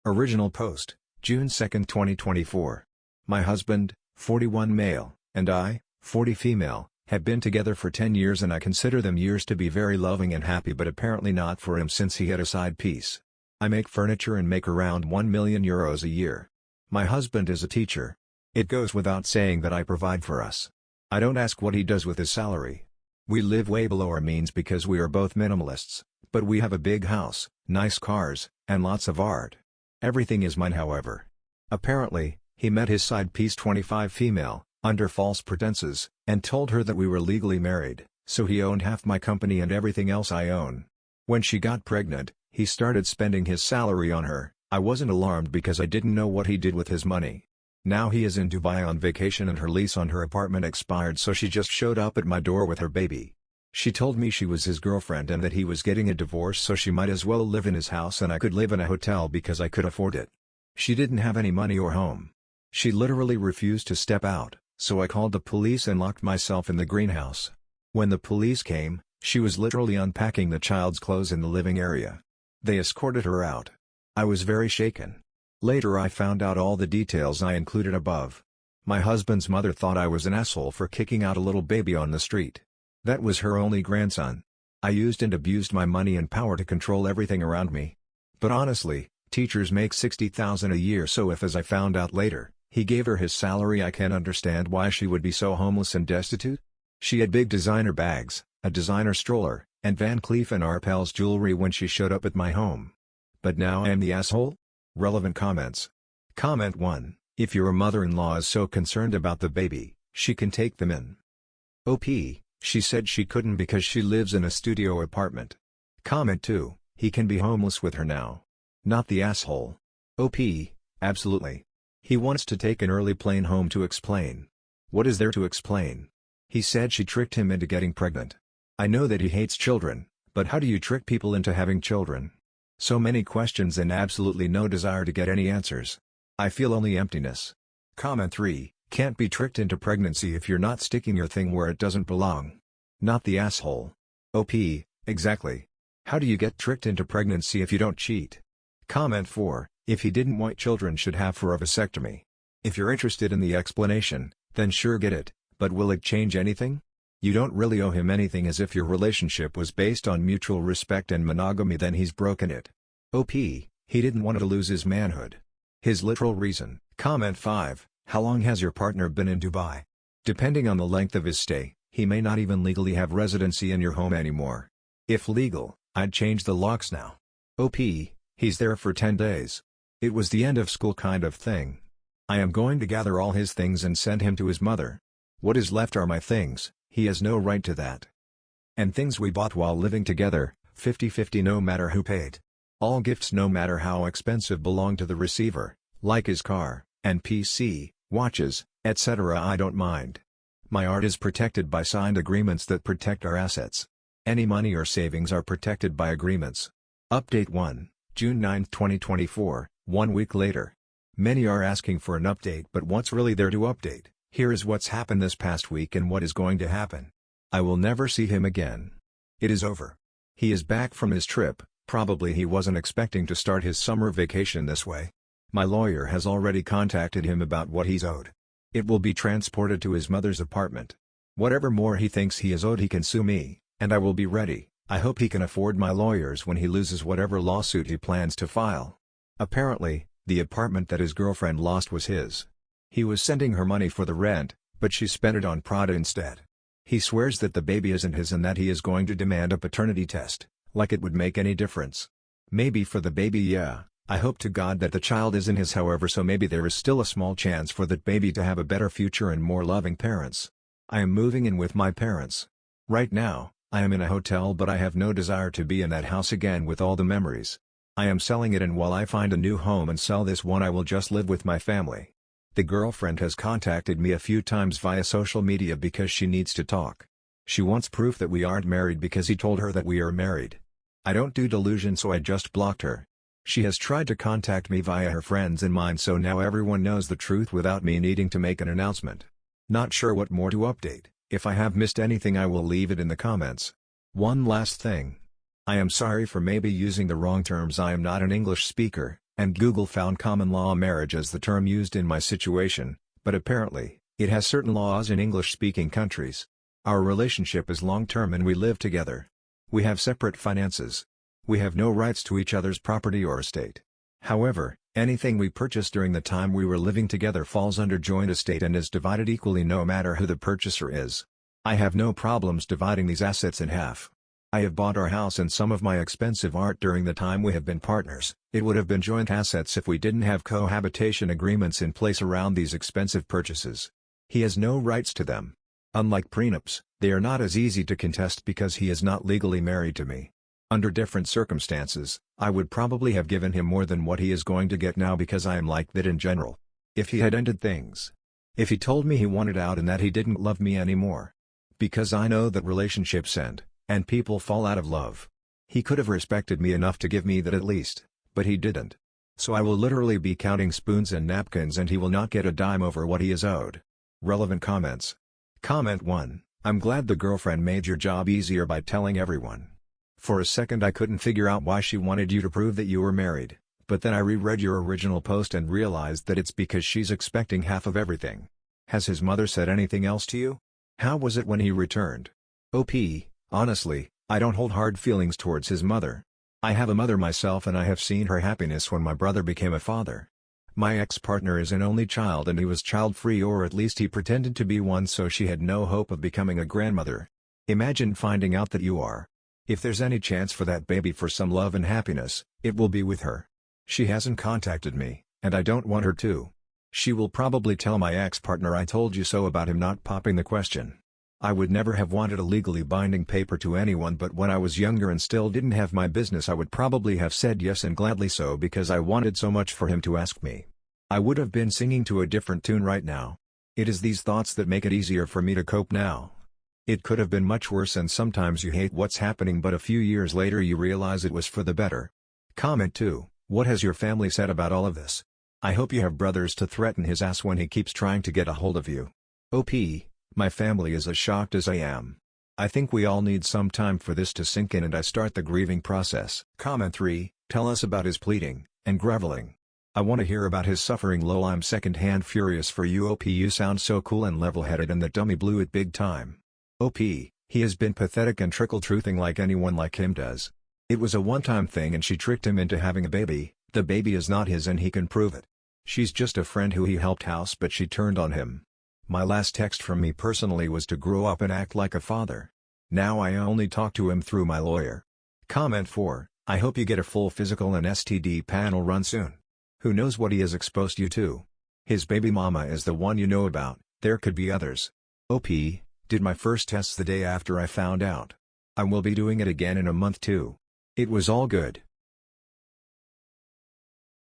Original post, June 2, 2024. My husband, 41 male, and I, 40 female, have been together for 10 years and I consider them years to be very loving and happy, but apparently not for him since he had a side piece. I make furniture and make around 1 million euros a year. My husband is a teacher. It goes without saying that I provide for us. I don't ask what he does with his salary. We live way below our means because we are both minimalists, but we have a big house, nice cars, and lots of art. Everything is mine, however. Apparently, he met his side piece 25 female, under false pretenses, and told her that we were legally married, so he owned half my company and everything else I own. When she got pregnant, he started spending his salary on her. I wasn't alarmed because I didn't know what he did with his money. Now he is in Dubai on vacation and her lease on her apartment expired, so she just showed up at my door with her baby. She told me she was his girlfriend and that he was getting a divorce, so she might as well live in his house and I could live in a hotel because I could afford it. She didn't have any money or home. She literally refused to step out, so I called the police and locked myself in the greenhouse. When the police came, she was literally unpacking the child's clothes in the living area. They escorted her out. I was very shaken. Later I found out all the details I included above. My husband's mother thought I was an asshole for kicking out a little baby on the street. That was her only grandson. I used and abused my money and power to control everything around me. But honestly, teachers make 60,000 a year, so if, as I found out later, he gave her his salary, I can't understand why she would be so homeless and destitute. She had big designer bags, a designer stroller, and Van Cleef & Arpels jewelry when she showed up at my home. But now I am the asshole? Relevant comments. Comment 1. If your mother-in-law is so concerned about the baby, she can take them in. OP, she said she couldn't because she lives in a studio apartment. Comment 2. He can be homeless with her now. Not the asshole. OP, absolutely. He wants to take an early plane home to explain. What is there to explain? He said she tricked him into getting pregnant. I know that he hates children, but how do you trick people into having children? So many questions and absolutely no desire to get any answers. I feel only emptiness. Comment 3. Can't be tricked into pregnancy if you're not sticking your thing where it doesn't belong. Not the asshole. OP, exactly. How do you get tricked into pregnancy if you don't cheat? Comment 4. If he didn't want children, should have for a vasectomy. If you're interested in the explanation, then sure, get it, but will it change anything? You don't really owe him anything, as if your relationship was based on mutual respect and monogamy, then he's broken it. OP, he didn't want to lose his manhood. His literal reason. Comment 5. How long has your partner been in Dubai? Depending on the length of his stay, he may not even legally have residency in your home anymore. If legal, I'd change the locks now. OP, he's there for 10 days. It was the end of school kind of thing. I am going to gather all his things and send him to his mother. What is left are my things. He has no right to that. And things we bought while living together, 50-50 no matter who paid. All gifts no matter how expensive belong to the receiver, like his car, and PC, watches, etc. I don't mind. My art is protected by signed agreements that protect our assets. Any money or savings are protected by agreements. Update 1, June 9, 2024, 1 week later. Many are asking for an update, but what's really there to update? Here is what's happened this past week and what is going to happen. I will never see him again. It is over. He is back from his trip. Probably he wasn't expecting to start his summer vacation this way. My lawyer has already contacted him about what he's owed. It will be transported to his mother's apartment. Whatever more he thinks he is owed, he can sue me, and I will be ready. I hope he can afford my lawyers when he loses whatever lawsuit he plans to file. Apparently, the apartment that his girlfriend lost was his. He was sending her money for the rent, but she spent it on Prada instead. He swears that the baby isn't his and that he is going to demand a paternity test, like it would make any difference. Maybe for the baby, yeah. I hope to God that the child isn't his, however, so maybe there is still a small chance for that baby to have a better future and more loving parents. I am moving in with my parents. Right now, I am in a hotel, but I have no desire to be in that house again with all the memories. I am selling it, and while I find a new home and sell this one, I will just live with my family. The girlfriend has contacted me a few times via social media because she needs to talk. She wants proof that we aren't married because he told her that we are married. I don't do delusion, so I just blocked her. She has tried to contact me via her friends and mine, so now everyone knows the truth without me needing to make an announcement. Not sure what more to update. If I have missed anything, I will leave it in the comments. One last thing. I am sorry for maybe using the wrong terms. I am not an English speaker, and Google found common law marriage as the term used in my situation, but apparently, it has certain laws in English-speaking countries. Our relationship is long-term and we live together. We have separate finances. We have no rights to each other's property or estate. However, anything we purchased during the time we were living together falls under joint estate and is divided equally no matter who the purchaser is. I have no problems dividing these assets in half. I have bought our house and some of my expensive art during the time we have been partners. It would have been joint assets if we didn't have cohabitation agreements in place around these expensive purchases. He has no rights to them. Unlike prenups, they are not as easy to contest because he is not legally married to me. Under different circumstances, I would probably have given him more than what he is going to get now because I am like that in general. If he had ended things. If he told me he wanted out and that he didn't love me anymore. Because I know that relationships end, and people fall out of love. He could have respected me enough to give me that at least, but he didn't. So I will literally be counting spoons and napkins and he will not get a dime over what he is owed. Relevant comments. Comment 1. I'm glad the girlfriend made your job easier by telling everyone. For a second I couldn't figure out why she wanted you to prove that you were married, but then I reread your original post and realized that it's because she's expecting half of everything. Has his mother said anything else to you? How was it when he returned? OP. Honestly, I don't hold hard feelings towards his mother. I have a mother myself and I have seen her happiness when my brother became a father. My ex-partner is an only child and he was child-free, or at least he pretended to be one, so she had no hope of becoming a grandmother. Imagine finding out that you are. If there's any chance for that baby for some love and happiness, it will be with her. She hasn't contacted me, and I don't want her to. She will probably tell my ex-partner I told you so about him not popping the question. I would never have wanted a legally binding paper to anyone, but when I was younger and still didn't have my business I would probably have said yes, and gladly so, because I wanted so much for him to ask me. I would have been singing to a different tune right now. It is these thoughts that make it easier for me to cope now. It could have been much worse, and sometimes you hate what's happening but a few years later you realize it was for the better. Comment 2. What has your family said about all of this? I hope you have brothers to threaten his ass when he keeps trying to get a hold of you. OP. My family is as shocked as I am. I think we all need some time for this to sink in and I start the grieving process. Comment 3. Tell us about his pleading and groveling. I want to hear about his suffering. Lol, I'm second-hand furious for you. OP, you sound so cool and level-headed and that dummy blew it big time. OP, he has been pathetic and trickle-truthing like anyone like him does. It was a one-time thing and she tricked him into having a baby. The baby is not his and he can prove it. She's just a friend who he helped house, but she turned on him. My last text from me personally was to grow up and act like a father. Now I only talk to him through my lawyer. Comment 4. I hope you get a full physical and STD panel run soon. Who knows what he has exposed you to? His baby mama is the one you know about, there could be others. OP, did my first tests the day after I found out. I will be doing it again in a month too. It was all good.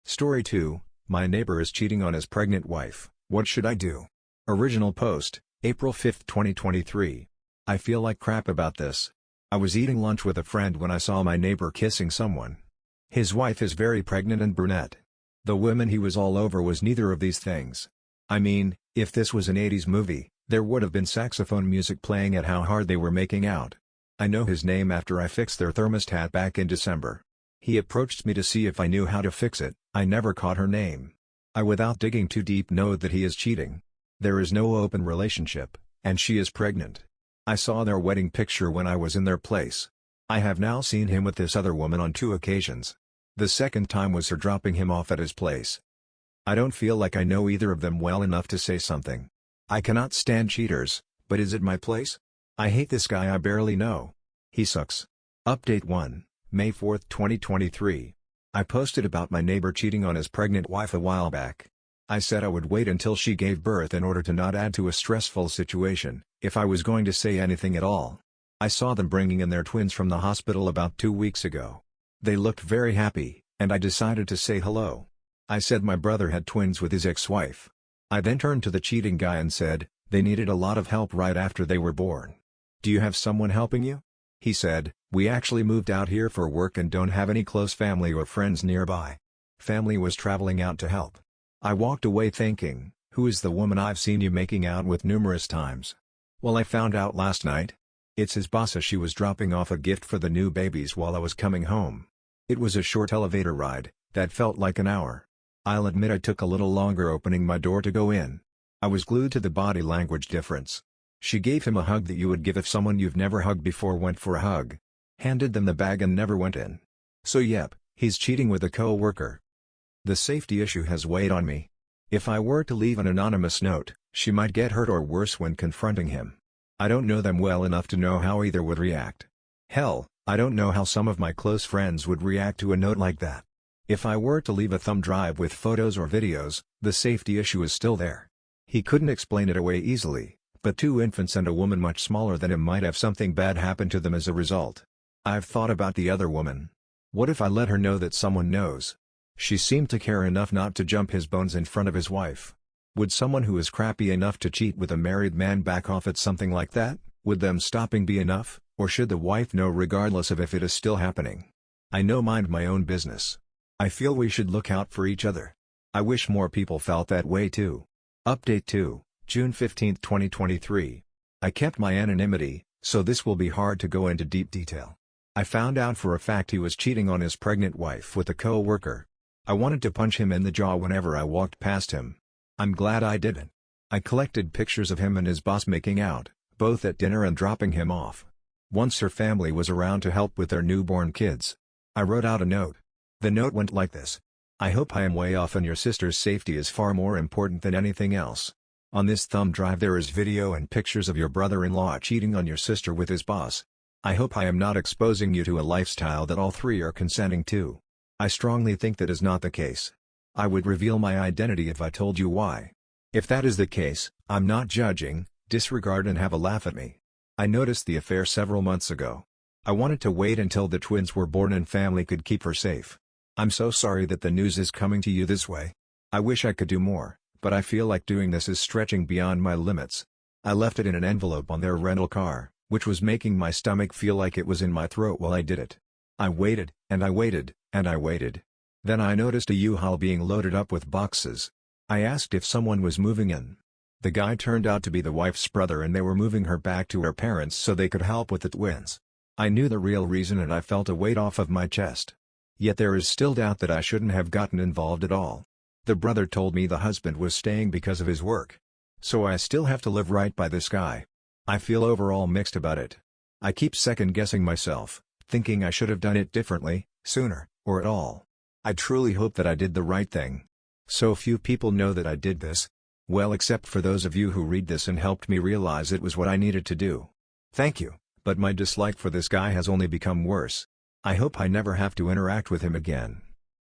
Story 2, my neighbor is cheating on his pregnant wife, what should I do? Original post, April 5, 2023. I feel like crap about this. I was eating lunch with a friend when I saw my neighbor kissing someone. His wife is very pregnant and brunette. The woman he was all over was neither of these things. I mean, if this was an 80s movie, there would have been saxophone music playing at how hard they were making out. I know his name after I fixed their thermostat back in December. He approached me to see if I knew how to fix it. I never caught her name. I, without digging too deep, know that he is cheating. There is no open relationship, and she is pregnant. I saw their wedding picture when I was in their place. I have now seen him with this other woman on 2 occasions. The second time was her dropping him off at his place. I don't feel like I know either of them well enough to say something. I cannot stand cheaters, but is it my place? I hate this guy I barely know. He sucks. Update 1, May 4, 2023. I posted about my neighbor cheating on his pregnant wife a while back. I said I would wait until she gave birth in order to not add to a stressful situation, if I was going to say anything at all. I saw them bringing in their twins from the hospital about 2 weeks ago. They looked very happy, and I decided to say hello. I said my brother had twins with his ex-wife. I then turned to the cheating guy and said, they needed a lot of help right after they were born. Do you have someone helping you? He said, we actually moved out here for work and don't have any close family or friends nearby. Family was traveling out to help. I walked away thinking, who is the woman I've seen you making out with numerous times? Well, I found out last night. It's his boss. She was dropping off a gift for the new babies while I was coming home. It was a short elevator ride, That felt like an hour. I'll admit I took a little longer opening my door to go in. I was glued to the body language difference. She gave him a hug that you would give if someone you've never hugged before went for a hug. Handed them the bag and never went in. So yep, he's cheating with a co-worker. The safety issue has weighed on me. If I were to leave an anonymous note, she might get hurt or worse when confronting him. I don't know them well enough to know how either would react. Hell, I don't know how some of my close friends would react to a note like that. If I were to leave a thumb drive with photos or videos, the safety issue is still there. He couldn't explain it away easily, but 2 infants and a woman much smaller than him might have something bad happen to them as a result. I've thought about the other woman. What if I let her know that someone knows? She seemed to care enough not to jump his bones in front of his wife. Would someone who is crappy enough to cheat with a married man back off at something like that? Would them stopping be enough, or should the wife know regardless of if it is still happening? I know mind my own business. I feel we should look out for each other. I wish more people felt that way too. Update 2, June 15, 2023. I kept my anonymity, so this will be hard to go into deep detail. I found out for a fact he was cheating on his pregnant wife with a co-worker. I wanted to punch him in the jaw whenever I walked past him. I'm glad I didn't. I collected pictures of him and his boss making out, both at dinner and dropping him off. Once her family was around to help with their newborn kids. I wrote out a note. The note went like this. I hope I am way off and your sister's safety is far more important than anything else. On this thumb drive there is video and pictures of your brother-in-law cheating on your sister with his boss. I hope I am not exposing you to a lifestyle that all 3 are consenting to. I strongly think that is not the case. I would reveal my identity if I told you why. If that is the case, I'm not judging, disregard and have a laugh at me. I noticed the affair several months ago. I wanted to wait until the twins were born and family could keep her safe. I'm so sorry that the news is coming to you this way. I wish I could do more, but I feel like doing this is stretching beyond my limits. I left it in an envelope on their rental car, which was making my stomach feel like it was in my throat while I did it. I waited, and I waited, and I waited. Then I noticed a U-Haul being loaded up with boxes. I asked if someone was moving in. The guy turned out to be the wife's brother and they were moving her back to her parents so they could help with the twins. I knew the real reason and I felt a weight off of my chest. Yet there is still doubt that I shouldn't have gotten involved at all. The brother told me the husband was staying because of his work. So I still have to live right by this guy. I feel overall mixed about it. I keep second-guessing myself, thinking I should have done it differently, sooner, or at all. I truly hope that I did the right thing. So few people know that I did this. Well, except for those of you who read this and helped me realize it was what I needed to do. Thank you, but my dislike for this guy has only become worse. I hope I never have to interact with him again.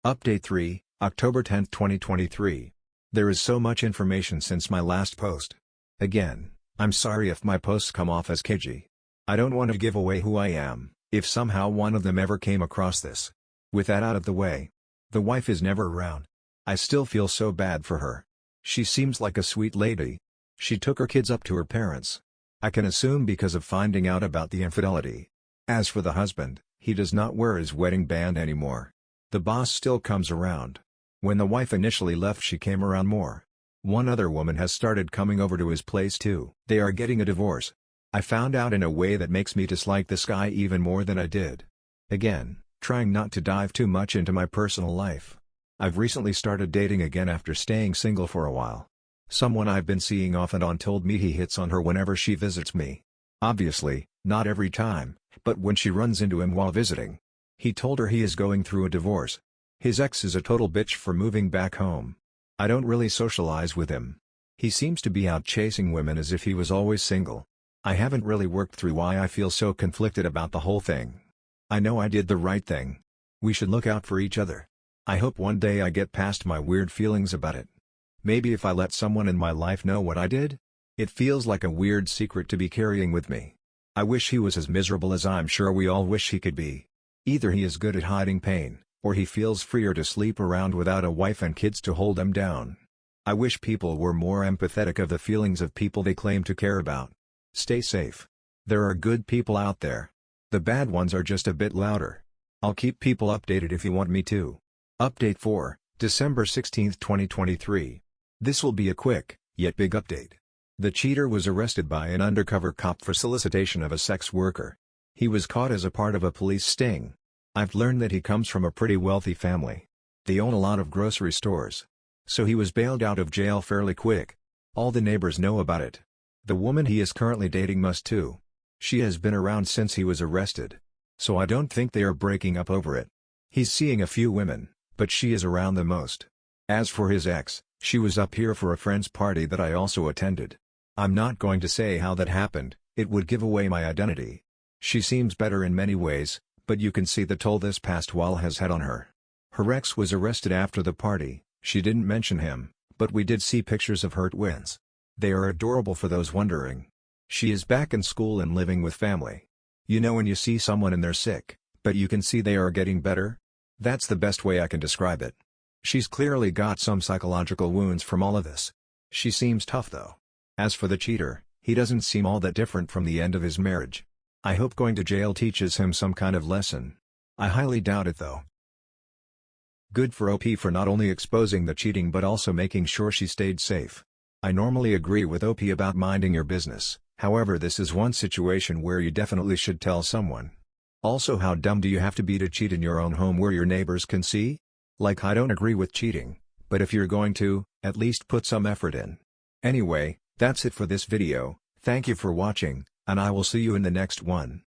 Update 3, October 10, 2023. There is so much information since my last post. Again, I'm sorry if my posts come off as cagey. I don't want to give away who I am, if somehow one of them ever came across this. With that out of the way. The wife is never around. I still feel so bad for her. She seems like a sweet lady. She took her kids up to her parents. I can assume because of finding out about the infidelity. As for the husband, he does not wear his wedding band anymore. The boss still comes around. When the wife initially left she came around more. One other woman has started coming over to his place too. They are getting a divorce. I found out in a way that makes me dislike this guy even more than I did. Again, trying not to dive too much into my personal life. I've recently started dating again after staying single for a while. Someone I've been seeing off and on told me he hits on her whenever she visits me. Obviously, not every time, but when she runs into him while visiting. He told her he is going through a divorce. His ex is a total bitch for moving back home. I don't really socialize with him. He seems to be out chasing women as if he was always single. I haven't really worked through why I feel so conflicted about the whole thing. I know I did the right thing. We should look out for each other. I hope one day I get past my weird feelings about it. Maybe if I let someone in my life know what I did? It feels like a weird secret to be carrying with me. I wish he was as miserable as I'm sure we all wish he could be. Either he is good at hiding pain, or he feels freer to sleep around without a wife and kids to hold him down. I wish people were more empathetic of the feelings of people they claim to care about. Stay safe. There are good people out there. The bad ones are just a bit louder. I'll keep people updated if you want me to. Update 4, December 16, 2023. This will be a quick, yet big update. The cheater was arrested by an undercover cop for solicitation of a sex worker. He was caught as a part of a police sting. I've learned that he comes from a pretty wealthy family. They own a lot of grocery stores. So he was bailed out of jail fairly quick. All the neighbors know about it. The woman he is currently dating must too. She has been around since he was arrested. So I don't think they are breaking up over it. He's seeing a few women, but she is around the most. As for his ex, she was up here for a friend's party that I also attended. I'm not going to say how that happened, it would give away my identity. She seems better in many ways, but you can see the toll this past while has had on her. Her ex was arrested after the party. She didn't mention him, but we did see pictures of her twins. They are adorable for those wondering. She is back in school and living with family. You know when you see someone and they're sick, but you can see they are getting better? That's the best way I can describe it. She's clearly got some psychological wounds from all of this. She seems tough though. As for the cheater, he doesn't seem all that different from the end of his marriage. I hope going to jail teaches him some kind of lesson. I highly doubt it though. Good for OP for not only exposing the cheating but also making sure she stayed safe. I normally agree with OP about minding your business, however this is one situation where you definitely should tell someone. Also, how dumb do you have to be to cheat in your own home where your neighbors can see? Like, I don't agree with cheating, but if you're going to, at least put some effort in. Anyway, that's it for this video. Thank you for watching, and I will see you in the next one.